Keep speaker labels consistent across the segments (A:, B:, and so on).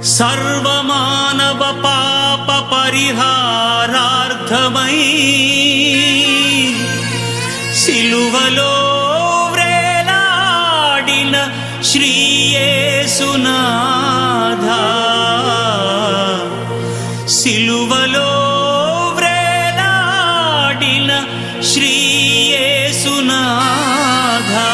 A: సర్వమానవ పాప పరిహారార్థమై సిలువలో వ్రేలాడిన శ్రీ యేసునాథా, సిలువలో వ్రేలాడిన శ్రీ యేసునాథా,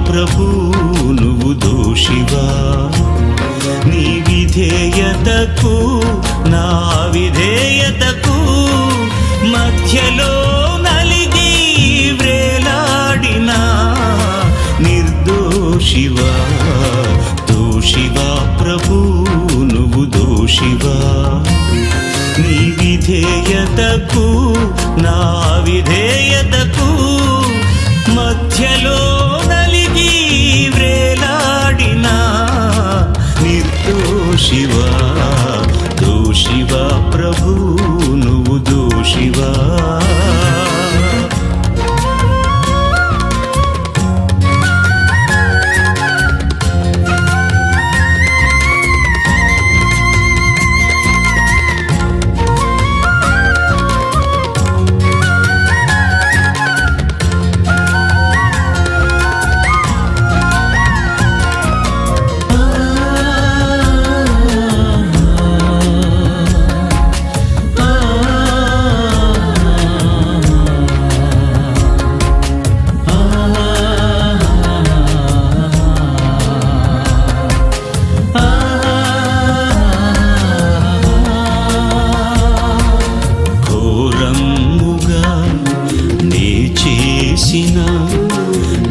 A: ప్రభు నువ్వు దోషివా, నీ విధేయతకు నా విధేయతకు మధ్యలో నలిగి వ్రేలాడిన నిర్దోషివా. దోషివా ప్రభు నువ్వు దోషివా, నీ విధేయతకు నా విధేయతకు మధ్యలో నలిగి వ్రేలాడిన నిర్దోషివా. దోషివా ప్రభు నువ్వు దోషివా.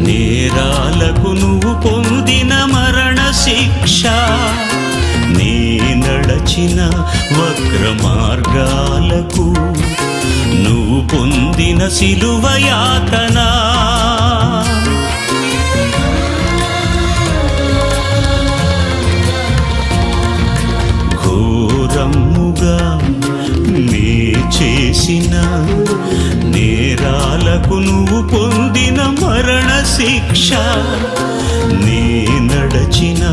A: నేరాలకు నువ్వు పొందిన మరణ శిక్ష, నీ నడచిన వక్ర మార్గాలకు నువ్వు పొందిన సిలువ యాతన, ఘోరముగా నీ చేసిన నేరాలకు నువ్వు పొందిన మరణ శిక్ష, నీ నడచిన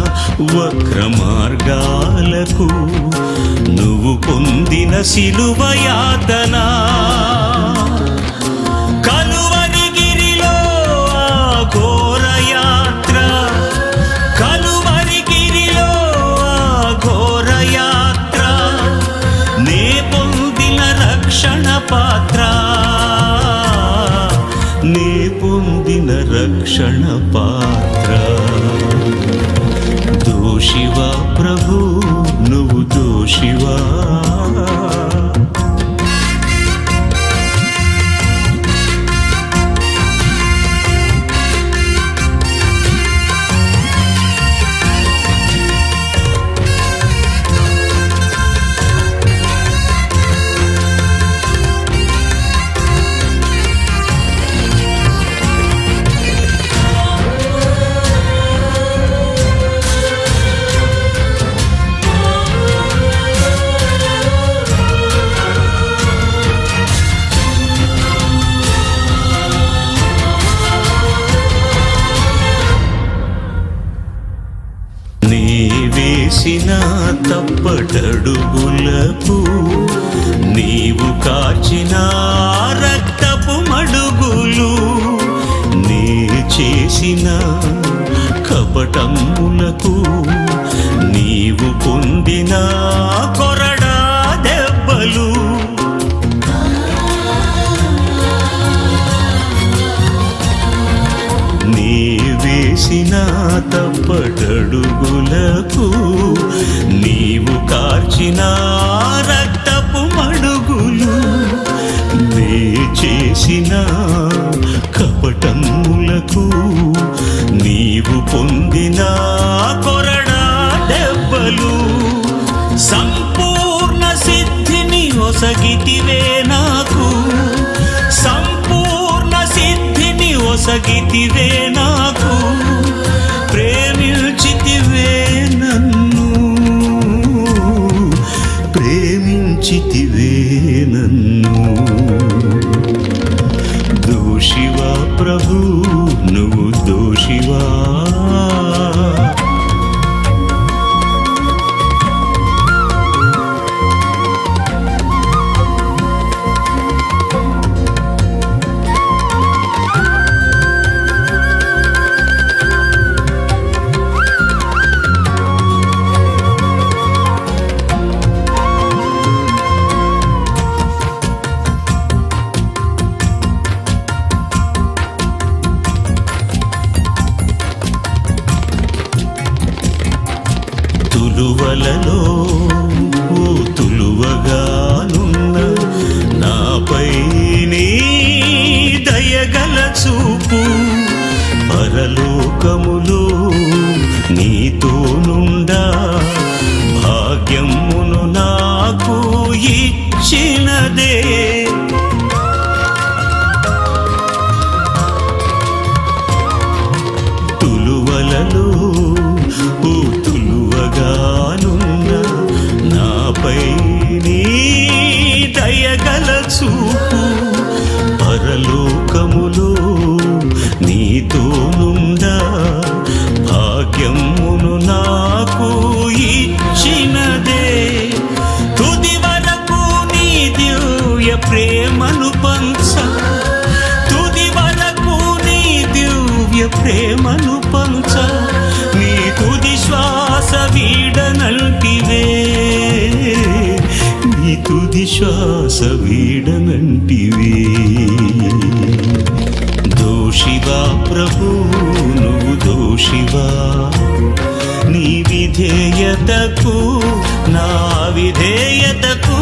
A: వక్ర మార్గాలకు నువ్వు పొందిన సిలువ యాతన. కలువరిగిరిలో ఆ ఘోర యాత్ర, కలువరిగిరిలో ఆ ఘోర యాత్ర, నే పొందిన రక్షణ పాత్ర, నే పొందిన రక్షణ పాత్ర. దోషివా ప్రభు నువ్వు దోషివా. వేసిన తప్పటడుగులకు నీవు కాచిన రక్తపు మడుగులు, నీ చేసిన కపటములకు నీవు పొందిన కొరడా దెబ్బలు, అడుగులకు నీవు కార్చిన రక్తపు మడుగులు నే చేసిన కపటములకు నీవు పొందిన కొరడా దెబ్బలు సంపూర్ణ సిద్ధిని ఒసగితివే నాకు సంపూర్ణ సిద్ధిని ఒసగితివే నాకు ప్రేమించితివే నన్ను ప్రేమించితివే నన్ను దోషివా ప్రభు నువ్వు దోషివా తులువలలో ఓ తులువగానున్న నాపై నీ దయగల చూపు పరలోకములో నీతో నుండా భాగ్యమును నాకు ఇచ్చినదే తులువలలో ఓ తులువగానున్న నాపై నీ దయగల చూపు పరలోకములో నీతో నుండా భాగ్యమును నాకు ఇచ్చినదే తుది వరకు నీ దివ్య ప్రేమను పంచ తుది వరకు నీ దివ్య ప్రేమను పంచ నీ తుది శ్వాస వీడనంటివే నీ తుది శ్వాస వీడనంటివే దోషివా ప్రభు నువ్వు దోషివా నీ విధేయతకు నా విధేయతకు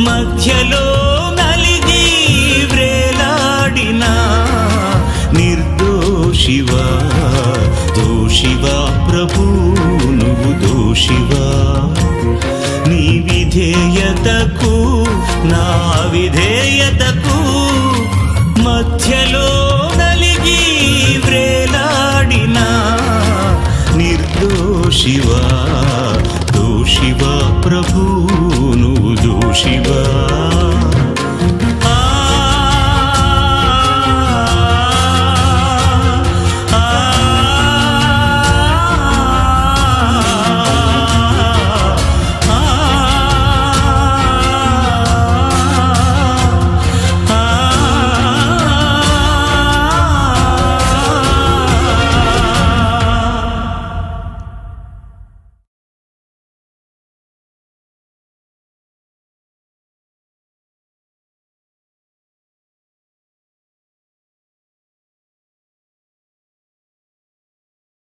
A: మధ్యలో నలిగి వ్రేలాడిన నిర్దోషివా దోషివా ప్రభు నువ్వు దోషివా నీ విధేయతకు నా విధేయతకు మధ్యలో నలిగి వ్రేలాడిన నిర్దోషివా దోషివా ప్రభు